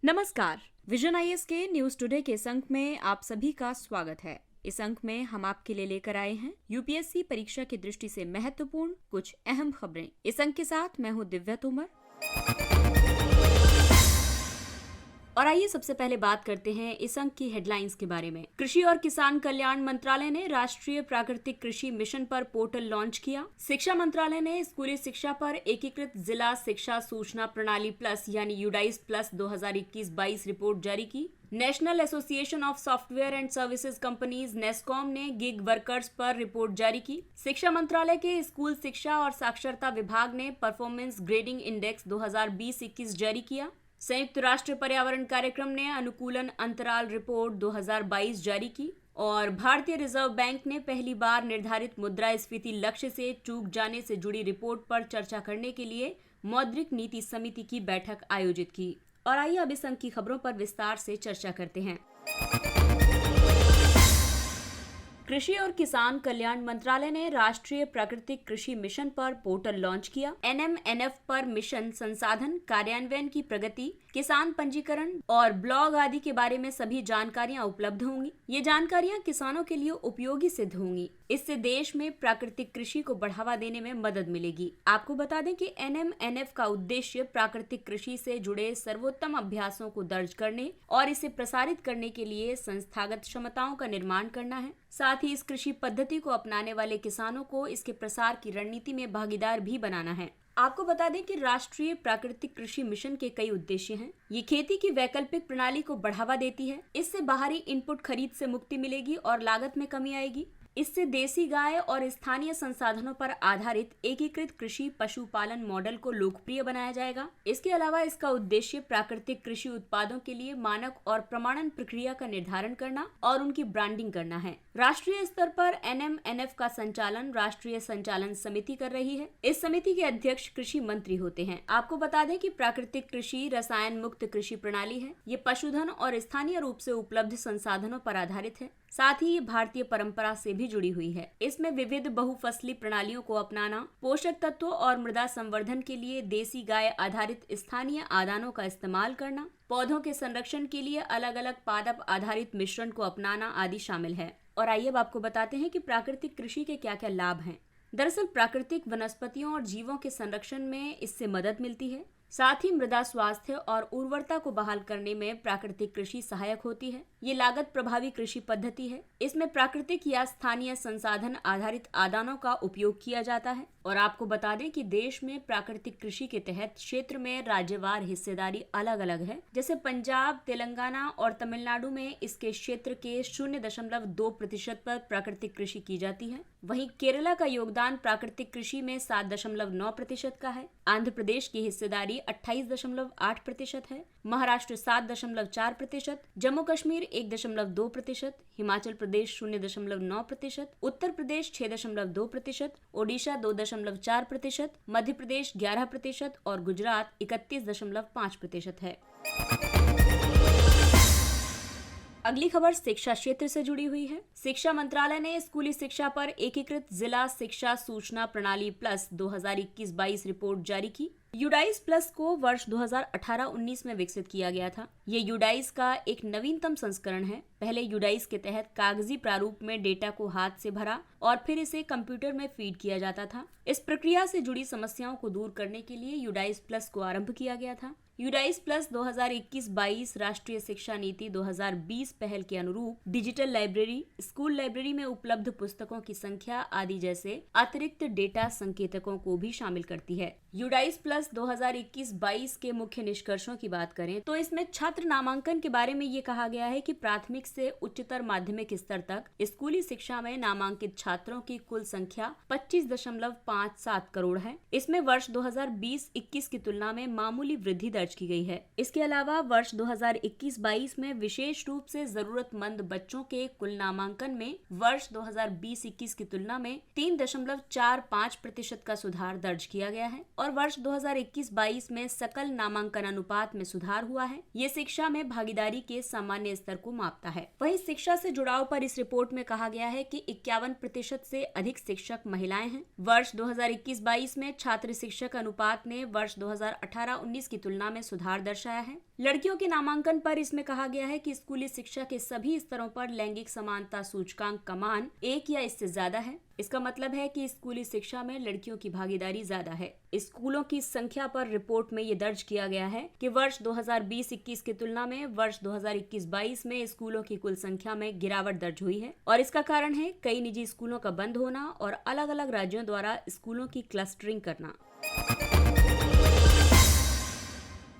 नमस्कार। Vision IAS के news today के इस अंक में आप सभी का स्वागत है। इस अंक में हम आपके लिए लेकर आए हैं यूपीएससी परीक्षा की दृष्टि से महत्वपूर्ण कुछ अहम खबरें। इस अंक के साथ मैं हूं दिव्या तोमर। और आइए सबसे पहले बात करते हैं इस अंक की हेडलाइंस के बारे में। कृषि और किसान कल्याण मंत्रालय ने राष्ट्रीय प्राकृतिक कृषि मिशन पर पोर्टल लॉन्च किया। शिक्षा मंत्रालय ने स्कूली शिक्षा पर एकीकृत जिला शिक्षा सूचना प्रणाली प्लस यानी यूडाइस प्लस 2021-22 रिपोर्ट जारी की। National association of software and services companies NASSCOM ने गिग वर्कर्स पर रिपोर्ट जारी की। शिक्षा मंत्रालय के स्कूल शिक्षा और साक्षरता विभाग ने परफॉर्मेंस ग्रेडिंग इंडेक्स 2020-21 जारी किया। संयुक्त राष्ट्र पर्यावरण कार्यक्रम ने अनुकूलन अंतराल रिपोर्ट 2022 जारी की और भारतीय रिजर्व बैंक ने पहली बार निर्धारित मुद्रास्फीति लक्ष्य से चूक जाने से जुड़ी रिपोर्ट पर चर्चा करने के लिए मौद्रिक नीति समिति की बैठक आयोजित की। और आइए अब इस अंक की खबरों पर विस्तार से चर्चा करते हैं। कृषि और किसान कल्याण मंत्रालय ने राष्ट्रीय प्राकृतिक कृषि मिशन पर पोर्टल लॉन्च किया। एनएमएनएफ पर मिशन संसाधन, कार्यान्वयन की प्रगति, किसान पंजीकरण और ब्लॉग आदि के बारे में सभी जानकारियां उपलब्ध होंगी। ये जानकारियां किसानों के लिए उपयोगी सिद्ध होंगी। इससे देश में प्राकृतिक कृषि को बढ़ावा देने में मदद मिलेगी। आपको बता दें कि एनएमएनएफ का उद्देश्य प्राकृतिक कृषि से जुड़े सर्वोत्तम अभ्यासों को दर्ज करने और इसे प्रसारित करने के लिए संस्थागत क्षमताओं का निर्माण करना है। साथ ही इस कृषि पद्धति को अपनाने वाले किसानों को इसके प्रसार की रणनीति में भागीदार भी बनाना है। आपको बता दें कि राष्ट्रीय प्राकृतिक कृषि मिशन के कई उद्देश्य हैं। ये खेती की वैकल्पिक प्रणाली को बढ़ावा देती है। इससे बाहरी इनपुट खरीद से मुक्ति मिलेगी और लागत में कमी आएगी। इससे देसी गाय और स्थानीय संसाधनों पर आधारित एकीकृत कृषि पशुपालन मॉडल को लोकप्रिय बनाया जाएगा। इसके अलावा इसका उद्देश्य प्राकृतिक कृषि उत्पादों के लिए मानक और प्रमाणन प्रक्रिया का निर्धारण करना और उनकी ब्रांडिंग करना है। राष्ट्रीय स्तर पर एनएमएनएफ का संचालन राष्ट्रीय संचालन समिति कर रही है। इस समिति के अध्यक्ष कृषि मंत्री होते हैं। आपको बता दें कि प्राकृतिक कृषि रसायन मुक्त कृषि प्रणाली है। ये पशुधन और स्थानीय रूप से उपलब्ध संसाधनों पर आधारित है। साथ ही ये भारतीय परंपरा से भी जुड़ी हुई है। इसमें विविध बहुफसली प्रणालियों को अपनाना, पोषक तत्वों और मृदा संवर्धन के लिए देसी गाय आधारित स्थानीय आदानों का इस्तेमाल करना, पौधों के संरक्षण के लिए अलग अलग पादप आधारित मिश्रण को अपनाना आदि शामिल है। और आइए अब आपको बताते हैं कि प्राकृतिक कृषि के क्या क्या लाभ हैं। दरअसल प्राकृतिक वनस्पतियों और जीवों के संरक्षण में इससे मदद मिलती है। साथ ही मृदा स्वास्थ्य और उर्वरता को बहाल करने में प्राकृतिक कृषि सहायक होती है। ये लागत प्रभावी कृषि पद्धति है। इसमें प्राकृतिक या स्थानीय संसाधन आधारित आदानों का उपयोग किया जाता है। और आपको बता दें कि देश में प्राकृतिक कृषि के तहत क्षेत्र में राज्यवार हिस्सेदारी अलग अलग है। जैसे पंजाब, तेलंगाना और तमिलनाडु में इसके क्षेत्र के 0.2% पर प्राकृतिक कृषि की जाती है। वहीं केरला का योगदान प्राकृतिक कृषि में 7.9% का है। आंध्र प्रदेश की हिस्सेदारी 28.8% है। महाराष्ट्र 7.4%, जम्मू कश्मीर 1.2%, हिमाचल प्रदेश 0.9%, उत्तर प्रदेश 6.2%, ओडिशा 2.4%, मध्य प्रदेश 11% और गुजरात 31.5% है। अगली खबर शिक्षा क्षेत्र से जुड़ी हुई है। शिक्षा मंत्रालय ने स्कूली शिक्षा पर एकीकृत जिला शिक्षा सूचना प्रणाली प्लस 2021-22 रिपोर्ट जारी की। यूडाइस प्लस को वर्ष 2018-19 में विकसित किया गया था। ये यूडाइस का एक नवीनतम संस्करण है। पहले यूडाइस के तहत कागजी प्रारूप में डेटा को हाथ से भरा और फिर इसे कंप्यूटर में फीड किया जाता था। इस प्रक्रिया से जुड़ी समस्याओं को दूर करने के लिए यूडाइस प्लस को आरंभ किया गया था। यूडाइस प्लस 2021-22 राष्ट्रीय शिक्षा नीति 2020 पहल के अनुरूप डिजिटल लाइब्रेरी, स्कूल लाइब्रेरी में उपलब्ध पुस्तकों की संख्या आदि जैसे अतिरिक्त डेटा संकेतकों को भी शामिल करती है। यूडाइस प्लस 2021-22 के मुख्य निष्कर्षों की बात करें तो इसमें छात्र नामांकन के बारे में ये कहा गया है कि प्राथमिक से उच्चतर माध्यमिक स्तर तक स्कूली शिक्षा में नामांकित छात्रों की कुल संख्या 25.57 करोड़ है। इसमें वर्ष 2020-21 की तुलना में मामूली वृद्धि दर्ज की गई है। इसके अलावा वर्ष 2021-22 में विशेष रूप से जरूरतमंद बच्चों के कुल नामांकन में वर्ष 2020-21 की तुलना में 3.45% का सुधार दर्ज किया गया है और वर्ष 2021-22 में सकल नामांकन अनुपात में सुधार हुआ है। ये शिक्षा में भागीदारी के सामान्य स्तर को मापता है। वहीं शिक्षा से जुड़ाव पर इस रिपोर्ट में कहा गया है कि 51% से अधिक शिक्षक महिलाएं हैं। वर्ष 2021-22 में छात्र शिक्षक अनुपात ने वर्ष 2018-19 की तुलना में सुधार दर्शाया है। लड़कियों के नामांकन पर इसमें कहा गया है कि स्कूली शिक्षा के सभी स्तरों पर लैंगिक समानता सूचकांक का मान 1 या इससे ज्यादा है। इसका मतलब है कि स्कूली शिक्षा में लड़कियों की भागीदारी ज्यादा है। स्कूलों की संख्या पर रिपोर्ट में ये दर्ज किया गया है कि वर्ष 2020-21 की तुलना में वर्ष 2021-22 में स्कूलों की कुल संख्या में गिरावट दर्ज हुई है और इसका कारण है कई निजी स्कूलों का बंद होना और अलग अलग राज्यों द्वारा स्कूलों की क्लस्टरिंग करना।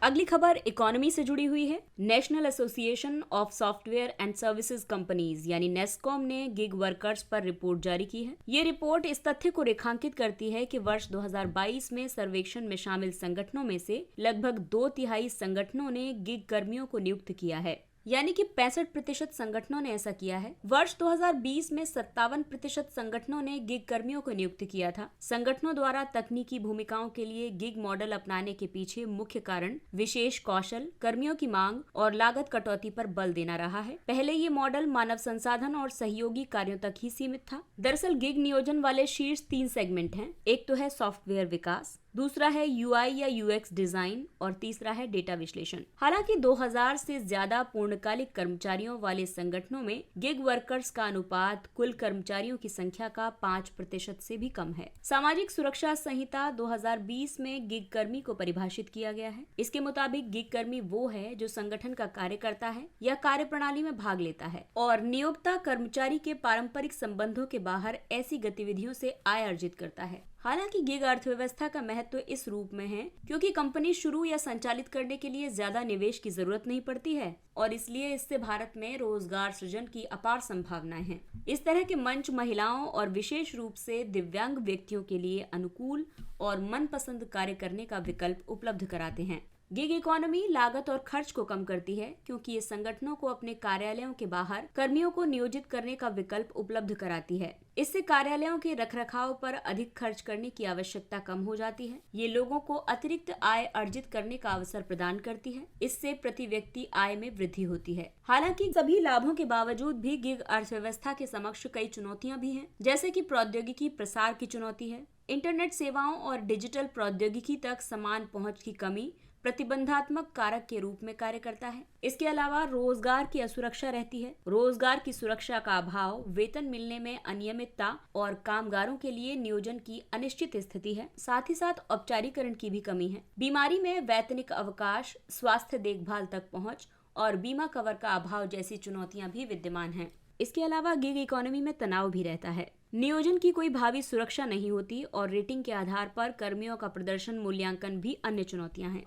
अगली खबर इकोनॉमी से जुड़ी हुई है। National association of software and services companies यानी नेस्कॉम ने गिग वर्कर्स पर रिपोर्ट जारी की है। ये रिपोर्ट इस तथ्य को रेखांकित करती है कि वर्ष 2022 में सर्वेक्षण में शामिल संगठनों में से लगभग 2/3 संगठनों ने गिग कर्मियों को नियुक्त किया है, यानी कि 65% संगठनों ने ऐसा किया है। वर्ष 2020 में 57% संगठनों ने गिग कर्मियों को नियुक्त किया था। संगठनों द्वारा तकनीकी भूमिकाओं के लिए गिग मॉडल अपनाने के पीछे मुख्य कारण विशेष कौशल, कर्मियों की मांग और लागत कटौती पर बल देना रहा है। पहले ये मॉडल मानव संसाधन और सहयोगी कार्यों तक ही सीमित था। दरअसल गिग नियोजन वाले शीर्ष 3 सेगमेंट हैं। एक तो है सॉफ्टवेयर विकास, दूसरा है यूआई या यूएक्स डिजाइन और तीसरा है डेटा विश्लेषण। हालांकि 2000 से ज्यादा पूर्णकालिक कर्मचारियों वाले संगठनों में गिग वर्कर्स का अनुपात कुल कर्मचारियों की संख्या का 5% से भी कम है। सामाजिक सुरक्षा संहिता 2020 में गिग कर्मी को परिभाषित किया गया है। इसके मुताबिक गिग कर्मी वो है जो संगठन का कार्य करता है या कार्य प्रणाली में भाग लेता है और नियोक्ता कर्मचारी के पारंपरिक संबंधों के बाहर ऐसी गतिविधियों से आय अर्जित करता है। हालांकि गिग अर्थव्यवस्था का महत्व इस रूप में है क्योंकि कंपनी शुरू या संचालित करने के लिए ज्यादा निवेश की जरूरत नहीं पड़ती है और इसलिए इससे भारत में रोजगार सृजन की अपार संभावनाएं हैं। इस तरह के मंच महिलाओं और विशेष रूप से दिव्यांग व्यक्तियों के लिए अनुकूल और मनपसंद कार्य करने का विकल्प उपलब्ध कराते हैं। गिग इकोनॉमी लागत और खर्च को कम करती है क्योंकि ये संगठनों को अपने कार्यालयों के बाहर कर्मियों को नियोजित करने का विकल्प उपलब्ध कराती है। इससे कार्यालयों के रखरखाव पर अधिक खर्च करने की आवश्यकता कम हो जाती है। ये लोगों को अतिरिक्त आय अर्जित करने का अवसर प्रदान करती है। इससे प्रति व्यक्ति आय में वृद्धि होती है। हालांकि सभी लाभों के बावजूद भी गिग अर्थव्यवस्था के समक्ष कई चुनौतियां भी हैं, जैसे कि प्रौद्योगिकी प्रसार की चुनौती है। इंटरनेट सेवाओं और डिजिटल प्रौद्योगिकी तक समान पहुंच की कमी प्रतिबंधात्मक कारक के रूप में कार्य करता है। इसके अलावा रोजगार की असुरक्षा रहती है। रोजगार की सुरक्षा का अभाव, वेतन मिलने में अनियमितता और कामगारों के लिए नियोजन की अनिश्चित स्थिति है। साथ ही साथ औपचारीकरण की भी कमी है। बीमारी में वैतनिक अवकाश, स्वास्थ्य देखभाल तक पहुंच और बीमा कवर का अभाव जैसी चुनौतियां भी विद्यमान हैं। इसके अलावा गिग इकोनॉमी में तनाव भी रहता है। नियोजन की कोई भावी सुरक्षा नहीं होती और रेटिंग के आधार पर कर्मियों का प्रदर्शन मूल्यांकन भी अन्य चुनौतियां हैं।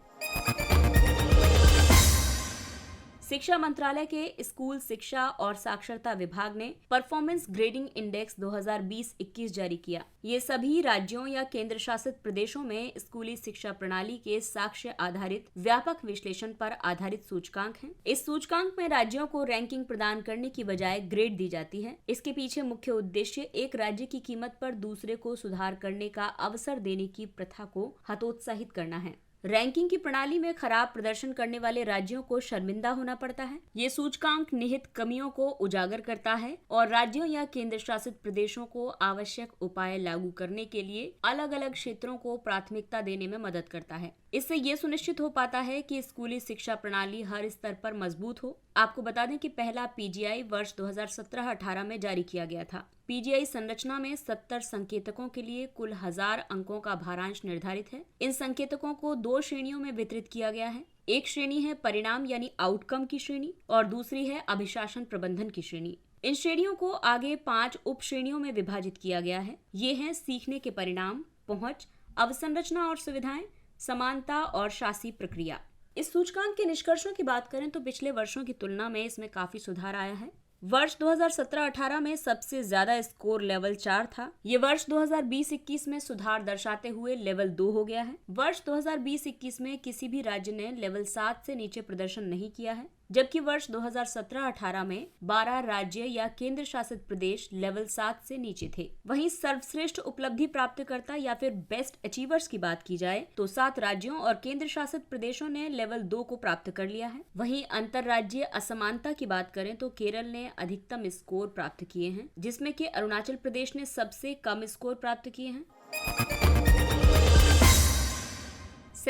शिक्षा मंत्रालय के स्कूल शिक्षा और साक्षरता विभाग ने परफॉर्मेंस ग्रेडिंग इंडेक्स 2020-21 जारी किया। ये सभी राज्यों या केंद्र शासित प्रदेशों में स्कूली शिक्षा प्रणाली के साक्ष्य आधारित व्यापक विश्लेषण पर आधारित सूचकांक हैं। इस सूचकांक में राज्यों को रैंकिंग प्रदान करने की बजाय ग्रेड दी जाती है। इसके पीछे मुख्य उद्देश्य एक राज्य की कीमत पर दूसरे को सुधार करने का अवसर देने की प्रथा को हतोत्साहित करना है। रैंकिंग की प्रणाली में खराब प्रदर्शन करने वाले राज्यों को शर्मिंदा होना पड़ता है। ये सूचकांक निहित कमियों को उजागर करता है और राज्यों या केंद्र शासित प्रदेशों को आवश्यक उपाय लागू करने के लिए अलग अलग क्षेत्रों को प्राथमिकता देने में मदद करता है। इससे ये सुनिश्चित हो पाता है कि स्कूली शिक्षा प्रणाली हर स्तर पर मजबूत हो। आपको बता दें कि पहला पीजीआई वर्ष 2017-18 में जारी किया गया था। पीजीआई संरचना में 70 संकेतकों के लिए कुल 1000 अंकों का भारांश निर्धारित है। इन संकेतकों को 2 श्रेणियों में वितरित किया गया है। एक श्रेणी है परिणाम यानी आउटकम की श्रेणी और दूसरी है अभिशासन प्रबंधन की श्रेणी। इन श्रेणियों को आगे 5 उप श्रेणियों में विभाजित किया गया है। ये हैं सीखने के परिणाम, पहुंच, अवसंरचना और सुविधाएं, समानता और शासी प्रक्रिया। इस सूचकांक के निष्कर्षों की बात करें तो पिछले वर्षों की तुलना में इसमें काफी सुधार आया है। वर्ष 2017-18 में सबसे ज्यादा स्कोर लेवल 4 था। ये वर्ष 2020-21 में सुधार दर्शाते हुए लेवल 2 हो गया है। वर्ष 2020-21 में किसी भी राज्य ने लेवल 7 से नीचे प्रदर्शन नहीं किया है, जबकि वर्ष 2017-18 में 12 राज्य या केंद्र शासित प्रदेश लेवल 7 से नीचे थे। वहीं सर्वश्रेष्ठ उपलब्धि प्राप्तकर्ता या फिर बेस्ट अचीवर्स की बात की जाए तो 7 राज्यों और केंद्र शासित प्रदेशों ने लेवल 2 को प्राप्त कर लिया है। वहीं अंतरराज्यीय असमानता की बात करें तो केरल ने अधिकतम स्कोर प्राप्त किए हैं, जिसमें कि अरुणाचल प्रदेश ने सबसे कम स्कोर प्राप्त किए हैं।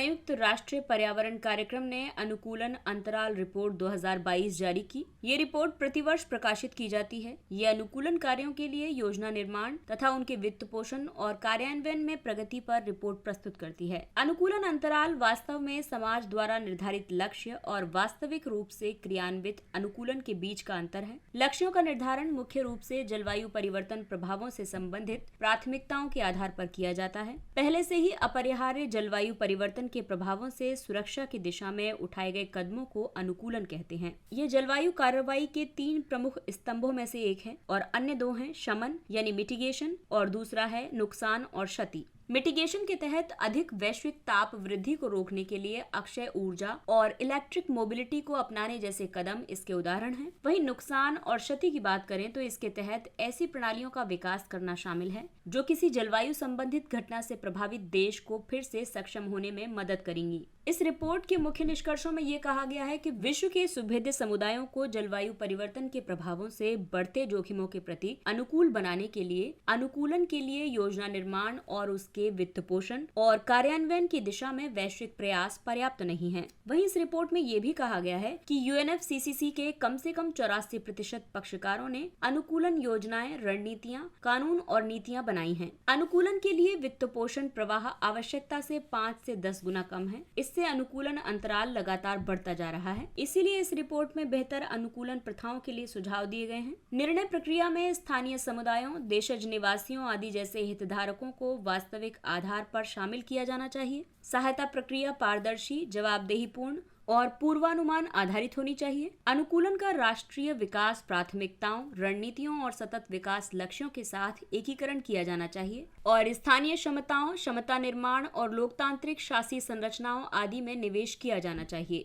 संयुक्त राष्ट्र पर्यावरण कार्यक्रम ने अनुकूलन अंतराल रिपोर्ट 2022 जारी की। ये रिपोर्ट प्रतिवर्ष प्रकाशित की जाती है। ये अनुकूलन कार्यों के लिए योजना निर्माण तथा उनके वित्त पोषण और कार्यान्वयन में प्रगति पर रिपोर्ट प्रस्तुत करती है। अनुकूलन अंतराल वास्तव में समाज द्वारा निर्धारित लक्ष्य और वास्तविक रूप से क्रियान्वित अनुकूलन के बीच का अंतर है। लक्ष्यों का निर्धारण मुख्य रूप से जलवायु परिवर्तन प्रभावों से संबंधित प्राथमिकताओं के आधार पर किया जाता है। पहले से ही अपरिहार्य जलवायु परिवर्तन के प्रभावों से सुरक्षा की दिशा में उठाए गए कदमों को अनुकूलन कहते हैं। ये जलवायु कार्रवाई के 3 प्रमुख स्तंभों में से एक है और अन्य 2 हैं शमन यानी मिटिगेशन और दूसरा है नुकसान और क्षति। मिटिगेशन के तहत अधिक वैश्विक ताप वृद्धि को रोकने के लिए अक्षय ऊर्जा और इलेक्ट्रिक मोबिलिटी को अपनाने जैसे कदम इसके उदाहरण हैं। वहीं नुकसान और क्षति की बात करें तो इसके तहत ऐसी प्रणालियों का विकास करना शामिल है जो किसी जलवायु संबंधित घटना से प्रभावित देश को फिर से सक्षम होने में मदद करेंगी। इस रिपोर्ट के मुख्य निष्कर्षों में ये कहा गया है कि विश्व के सुभेद्य समुदायों को जलवायु परिवर्तन के प्रभावों से बढ़ते जोखिमों के प्रति अनुकूल बनाने के लिए अनुकूलन के लिए योजना निर्माण और उसके वित्त पोषण और कार्यान्वयन की दिशा में वैश्विक प्रयास पर्याप्त नहीं है। वहीं इस रिपोर्ट में ये भी कहा गया है कि UNFCCC के कम से कम 84% पक्षकारों ने अनुकूलन योजनाएं, रणनीतियां, कानून और नीतियां बनाई हैं। अनुकूलन के लिए वित्त पोषण प्रवाह आवश्यकता से 5 से 10 गुना कम है। इससे अनुकूलन अंतराल लगातार बढ़ता जा रहा है। इसीलिए इस रिपोर्ट में बेहतर अनुकूलन प्रथाओं के लिए सुझाव दिए गए हैं। निर्णय प्रक्रिया में स्थानीय समुदायों, देशज निवासियों आदि जैसे हितधारकों को वास्तविक आधार पर शामिल किया जाना चाहिए। सहायता प्रक्रिया पारदर्शी, जवाबदेहीपूर्ण और पूर्वानुमान आधारित होनी चाहिए। अनुकूलन का राष्ट्रीय विकास प्राथमिकताओं, रणनीतियों और सतत विकास लक्ष्यों के साथ एकीकरण किया जाना चाहिए और स्थानीय क्षमताओं, क्षमता निर्माण और लोकतांत्रिक शासी संरचनाओं आदि में निवेश किया जाना चाहिए।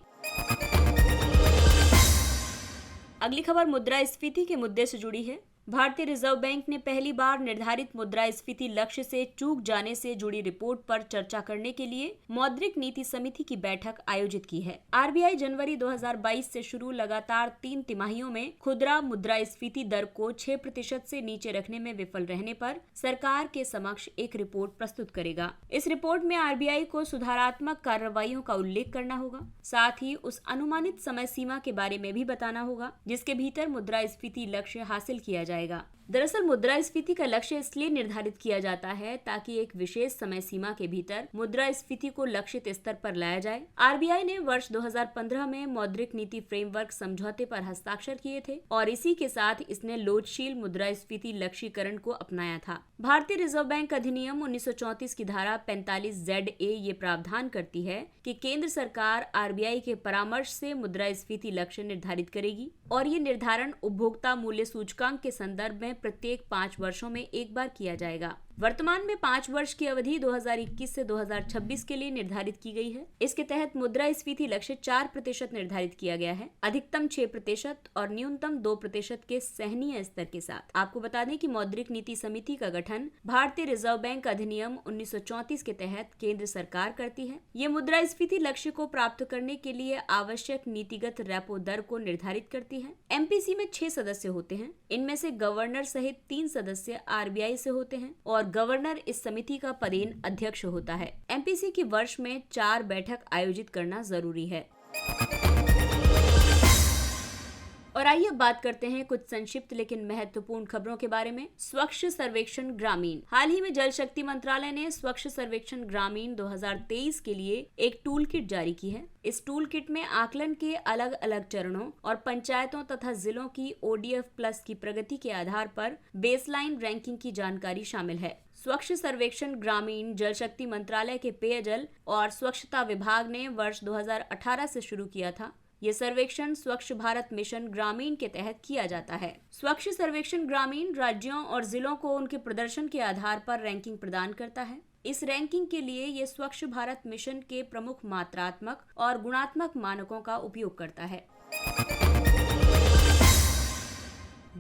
अगली खबर मुद्रास्फीति के मुद्दे से जुड़ी है। भारतीय रिजर्व बैंक ने पहली बार निर्धारित मुद्रास्फीति लक्ष्य से चूक जाने से जुड़ी रिपोर्ट पर चर्चा करने के लिए मौद्रिक नीति समिति की बैठक आयोजित की है। RBI जनवरी 2022 से शुरू लगातार 3 तिमाहियों में खुदरा मुद्रास्फीति दर को 6% से नीचे रखने में विफल रहने पर सरकार के समक्ष एक रिपोर्ट प्रस्तुत करेगा। इस रिपोर्ट में RBI को सुधारात्मक कार्रवाइयों का उल्लेख करना होगा, साथ ही उस अनुमानित समय सीमा के बारे में भी बताना होगा जिसके भीतर मुद्रास्फीति लक्ष्य हासिल किया जाएगा। दरअसल मुद्रास्फीति का लक्ष्य इसलिए निर्धारित किया जाता है ताकि एक विशेष समय सीमा के भीतर मुद्रास्फीति को लक्षित स्तर पर लाया जाए। RBI ने वर्ष 2015 में मौद्रिक नीति फ्रेमवर्क समझौते पर हस्ताक्षर किए थे और इसी के साथ इसने लोचशील मुद्रास्फीति लक्ष्यीकरण को अपनाया था। भारतीय रिजर्व बैंक अधिनियम 1934 की धारा 45ZA ये प्रावधान करती है कि केंद्र सरकार RBI के परामर्श से मुद्रास्फीति लक्ष्य निर्धारित करेगी और ये निर्धारण उपभोक्ता मूल्य सूचकांक के संदर्भ में प्रत्येक 5 वर्षों में एक बार किया जाएगा। वर्तमान में 5 वर्ष की अवधि 2021 से 2026 के लिए निर्धारित की गई है। इसके तहत मुद्रास्फीति लक्ष्य 4% निर्धारित किया गया है, अधिकतम 6% और न्यूनतम 2% के सहनीय स्तर के साथ। आपको बता दें कि मौद्रिक नीति समिति का गठन भारतीय रिजर्व बैंक अधिनियम 1934 के तहत केंद्र सरकार करती है। ये मुद्रास्फीति लक्ष्य को प्राप्त करने के लिए आवश्यक नीतिगत रेपो दर को निर्धारित करती है। MPC में 6 सदस्य होते हैं। इनमें से गवर्नर सहित 3 सदस्य RBI से होते हैं और गवर्नर इस समिति का पदेन अध्यक्ष होता है। MPC की वर्ष में 4 बैठक आयोजित करना जरूरी है। और आइए अब बात करते हैं कुछ संक्षिप्त लेकिन महत्वपूर्ण खबरों के बारे में। स्वच्छ सर्वेक्षण ग्रामीण। हाल ही में जल शक्ति मंत्रालय ने स्वच्छ सर्वेक्षण ग्रामीण 2023 के लिए एक टूल किट जारी की है। इस टूल किट में आकलन के अलग अलग चरणों और पंचायतों तथा जिलों की ODF+ की प्रगति के आधार पर बेसलाइन रैंकिंग की जानकारी शामिल है। स्वच्छ सर्वेक्षण ग्रामीण जल शक्ति मंत्रालय के पेयजल और स्वच्छता विभाग ने वर्ष 2018 से शुरू किया था। ये सर्वेक्षण स्वच्छ भारत मिशन ग्रामीण के तहत किया जाता है। स्वच्छ सर्वेक्षण ग्रामीण राज्यों और जिलों को उनके प्रदर्शन के आधार पर रैंकिंग प्रदान करता है। इस रैंकिंग के लिए ये स्वच्छ भारत मिशन के प्रमुख मात्रात्मक और गुणात्मक मानकों का उपयोग करता है।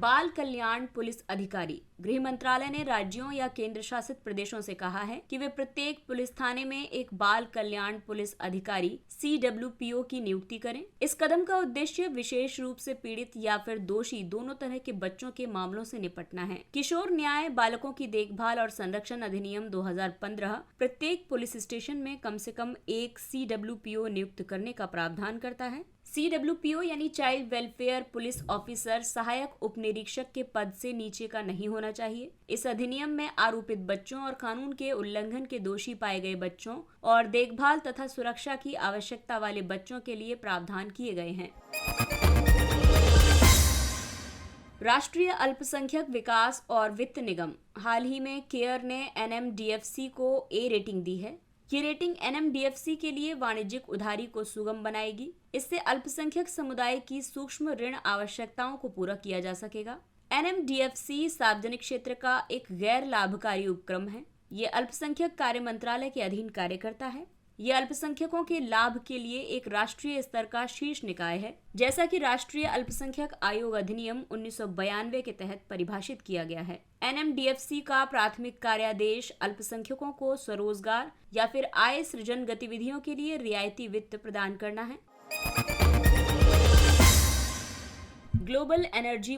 बाल कल्याण पुलिस अधिकारी। गृह मंत्रालय ने राज्यों या केंद्र शासित प्रदेशों से कहा है कि वे प्रत्येक पुलिस थाने में एक बाल कल्याण पुलिस अधिकारी CWPO की नियुक्ति करें। इस कदम का उद्देश्य विशेष रूप से पीड़ित या फिर दोषी दोनों तरह के बच्चों के मामलों से निपटना है। किशोर न्याय बालकों की देखभाल और संरक्षण अधिनियम 2015 प्रत्येक पुलिस स्टेशन में कम से कम एक CWPO नियुक्त करने का प्रावधान करता है। CWPO यानी चाइल्ड वेलफेयर पुलिस ऑफिसर सहायक उप निरीक्षक के पद से नीचे का नहीं होना चाहिए। इस अधिनियम में आरोपित बच्चों और कानून के उल्लंघन के दोषी पाए गए बच्चों और देखभाल तथा सुरक्षा की आवश्यकता वाले बच्चों के लिए प्रावधान किए गए हैं। राष्ट्रीय अल्पसंख्यक विकास और वित्त निगम हाल ही में केयर ने NMDFC को A रेटिंग दी है। ये रेटिंग NMDFC के लिए वाणिज्यिक उधारी को सुगम बनाएगी। इससे अल्पसंख्यक समुदाय की सूक्ष्म ऋण आवश्यकताओं को पूरा किया जा सकेगा। NMDFC सार्वजनिक क्षेत्र का एक गैर लाभकारी उपक्रम है। ये अल्पसंख्यक कार्य मंत्रालय के अधीन कार्य करता है। ये अल्पसंख्यकों के लाभ के लिए एक राष्ट्रीय स्तर का शीर्ष निकाय है, जैसा कि राष्ट्रीय अल्पसंख्यक आयोग अधिनियम 1992 के तहत परिभाषित किया गया है। NMDFC का प्राथमिक कार्यादेश अल्पसंख्यकों को स्वरोजगार या फिर आय सृजन गतिविधियों के लिए रियायती वित्त प्रदान करना है। ग्लोबल एनर्जी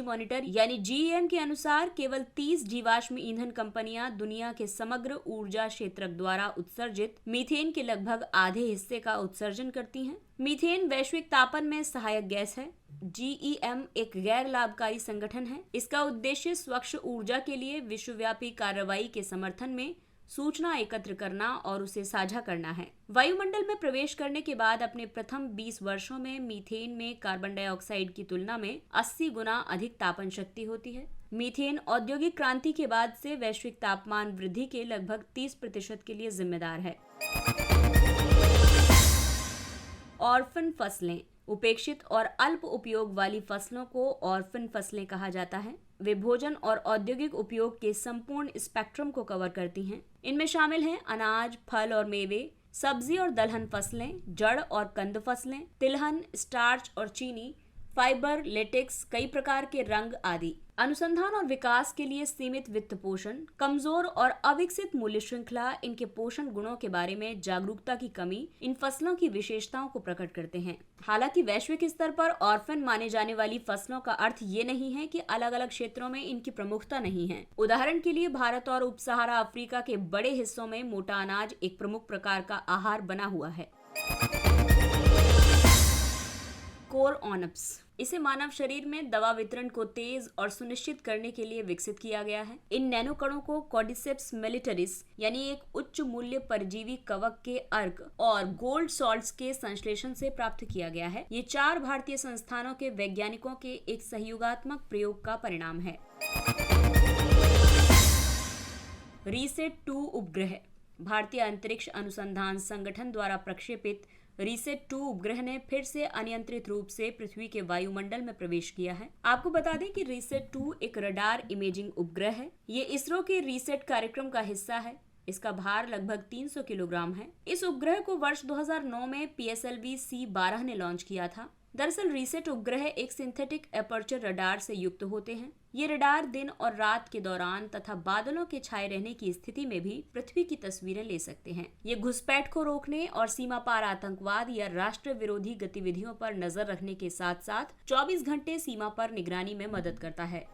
मॉनिटर यानी GEM के अनुसार केवल 30 जीवाश्म ईंधन कंपनियां दुनिया के समग्र ऊर्जा क्षेत्र द्वारा उत्सर्जित मीथेन के लगभग आधे हिस्से का उत्सर्जन करती हैं। मीथेन वैश्विक तापन में सहायक गैस है। GEM एक गैर लाभकारी संगठन है। इसका उद्देश्य स्वच्छ ऊर्जा के लिए विश्वव्यापी कार्रवाई के समर्थन में सूचना एकत्र करना और उसे साझा करना है। वायुमंडल में प्रवेश करने के बाद अपने प्रथम 20 वर्षों में मीथेन में कार्बन डाइऑक्साइड की तुलना में 80 गुना अधिक तापन शक्ति होती है। मीथेन औद्योगिक क्रांति के बाद से वैश्विक तापमान वृद्धि के लगभग 30% के लिए जिम्मेदार है। ऑर्फन फसलें उपेक्षित और अल्प उपयोग वाली फसलों को ऑर्फन फसलें कहा जाता है। वे भोजन और औद्योगिक उपयोग के संपूर्ण स्पेक्ट्रम को कवर करती हैं। इनमें शामिल हैं अनाज, फल और मेवे, सब्जी और दलहन फसलें, जड़ और कंद फसलें, तिलहन, स्टार्च और चीनी, फाइबर, लेटेक्स, कई प्रकार के रंग आदि। अनुसंधान और विकास के लिए सीमित वित्त पोषण, कमजोर और अविकसित मूल्य श्रृंखला, इनके पोषण गुणों के बारे में जागरूकता की कमी इन फसलों की विशेषताओं को प्रकट करते हैं। हालांकि वैश्विक स्तर पर ऑर्फन माने जाने वाली फसलों का अर्थ ये नहीं है कि अलग अलग क्षेत्रों में इनकी प्रमुखता नहीं है। उदाहरण के लिए भारत और उप सहारा अफ्रीका के बड़े हिस्सों में मोटा अनाज एक प्रमुख प्रकार का आहार बना हुआ है। कोर ऑनप्स इसे मानव शरीर में दवा वितरण को तेज और सुनिश्चित करने के लिए विकसित किया गया है। इन नैनो कणों को कॉर्डिसेप्स मिलिटरिस यानी एक उच्च मूल्य परजीवी कवक के अर्क और गोल्ड सॉल्ट्स के संश्लेषण से प्राप्त किया गया है। ये 4 भारतीय संस्थानों के वैज्ञानिकों के एक सहयोगात्मक प्रयोग का परिणाम है। RISAT-2 उपग्रह भारतीय अंतरिक्ष अनुसंधान संगठन द्वारा प्रक्षेपित RISAT-2 उपग्रह ने फिर से अनियंत्रित रूप से पृथ्वी के वायुमंडल में प्रवेश किया है। आपको बता दें कि RISAT-2 एक रडार इमेजिंग उपग्रह है। ये इसरो के RISAT कार्यक्रम का हिस्सा है। इसका भार लगभग 300 किलोग्राम है। इस उपग्रह को वर्ष 2009 में PSLV-C12 ने लॉन्च किया था। दरअसल RISAT उपग्रह एक सिंथेटिक एपर्चर रडार से युक्त होते हैं। ये रडार दिन और रात के दौरान तथा बादलों के छाए रहने की स्थिति में भी पृथ्वी की तस्वीरें ले सकते हैं। ये घुसपैठ को रोकने और सीमा पार आतंकवाद या राष्ट्र विरोधी गतिविधियों पर नजर रखने के साथ साथ 24 घंटे सीमा पर निगरानी में मदद करता है।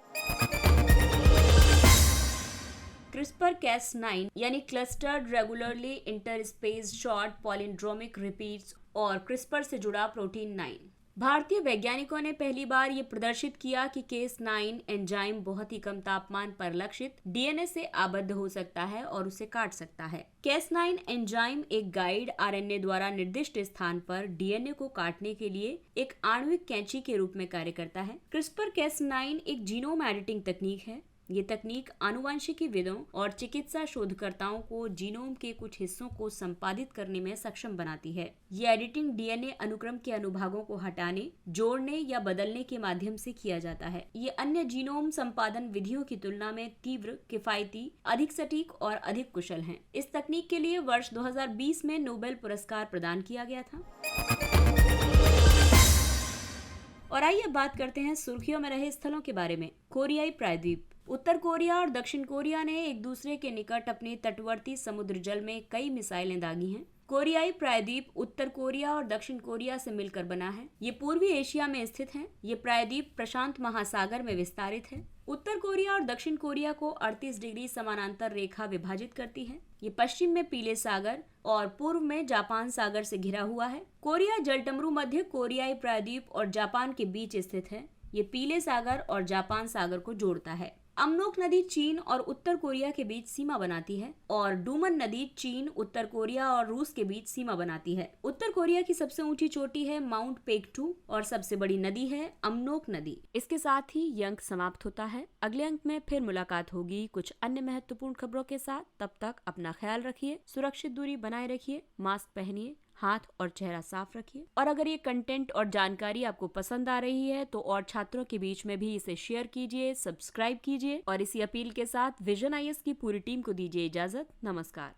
CRISPR-Cas9 यानी clustered regularly interspaced short palindromic repeats और CRISPR से जुड़ा प्रोटीन 9। भारतीय वैज्ञानिकों ने पहली बार ये प्रदर्शित किया कि Cas9 एंजाइम बहुत ही कम तापमान पर लक्षित DNA से आबद्ध हो सकता है और उसे काट सकता है। Cas9 एंजाइम एक गाइड RNA द्वारा निर्दिष्ट स्थान पर DNA को काटने के लिए एक आणविक कैंची के रूप में कार्य करता है। CRISPR-Cas9 एक जीनोम एडिटिंग तकनीक है। ये तकनीक आनुवंशिकीविदों और चिकित्सा शोधकर्ताओं को जीनोम के कुछ हिस्सों को संपादित करने में सक्षम बनाती है। ये एडिटिंग DNA अनुक्रम के अनुभागों को हटाने, जोड़ने या बदलने के माध्यम से किया जाता है। ये अन्य जीनोम संपादन विधियों की तुलना में तीव्र, किफायती, अधिक सटीक और अधिक कुशल हैं। इस तकनीक के लिए वर्ष 2020 में नोबेल पुरस्कार प्रदान किया गया था। और आइए अब बात करते हैं सुर्खियों में रहे स्थलों के बारे में। कोरियाई प्रायद्वीप। उत्तर कोरिया और दक्षिण कोरिया ने एक दूसरे के निकट अपने तटवर्ती समुद्र जल में कई मिसाइलें दागी हैं। कोरियाई प्रायद्वीप उत्तर कोरिया और दक्षिण कोरिया से मिलकर बना है। ये पूर्वी एशिया में स्थित है। ये प्रायद्वीप प्रशांत महासागर में विस्तारित है। उत्तर कोरिया और दक्षिण कोरिया को 38 डिग्री समानांतर रेखा विभाजित करती है। ये पश्चिम में पीले सागर और पूर्व में जापान सागर से घिरा हुआ है। कोरिया जलटमरू मध्य कोरियाई प्रायद्वीप और जापान के बीच स्थित है। ये पीले सागर और जापान सागर को जोड़ता है। अमनोक नदी चीन और उत्तर कोरिया के बीच सीमा बनाती है और डूमन नदी चीन, उत्तर कोरिया और रूस के बीच सीमा बनाती है। उत्तर कोरिया की सबसे ऊंची चोटी है माउंट पेक्टू और सबसे बड़ी नदी है अमनोक नदी। इसके साथ ही ये अंक समाप्त होता है। अगले अंक में फिर मुलाकात होगी कुछ अन्य महत्वपूर्ण खबरों के साथ। तब तक अपना ख्याल रखिए, सुरक्षित दूरी बनाए रखिए, मास्क पहनिए, हाथ और चेहरा साफ रखिए। और अगर ये कंटेंट और जानकारी आपको पसंद आ रही है तो और छात्रों के बीच में भी इसे शेयर कीजिए, सब्सक्राइब कीजिए और इसी अपील के साथ विजन IAS की पूरी टीम को दीजिए इजाजत। नमस्कार।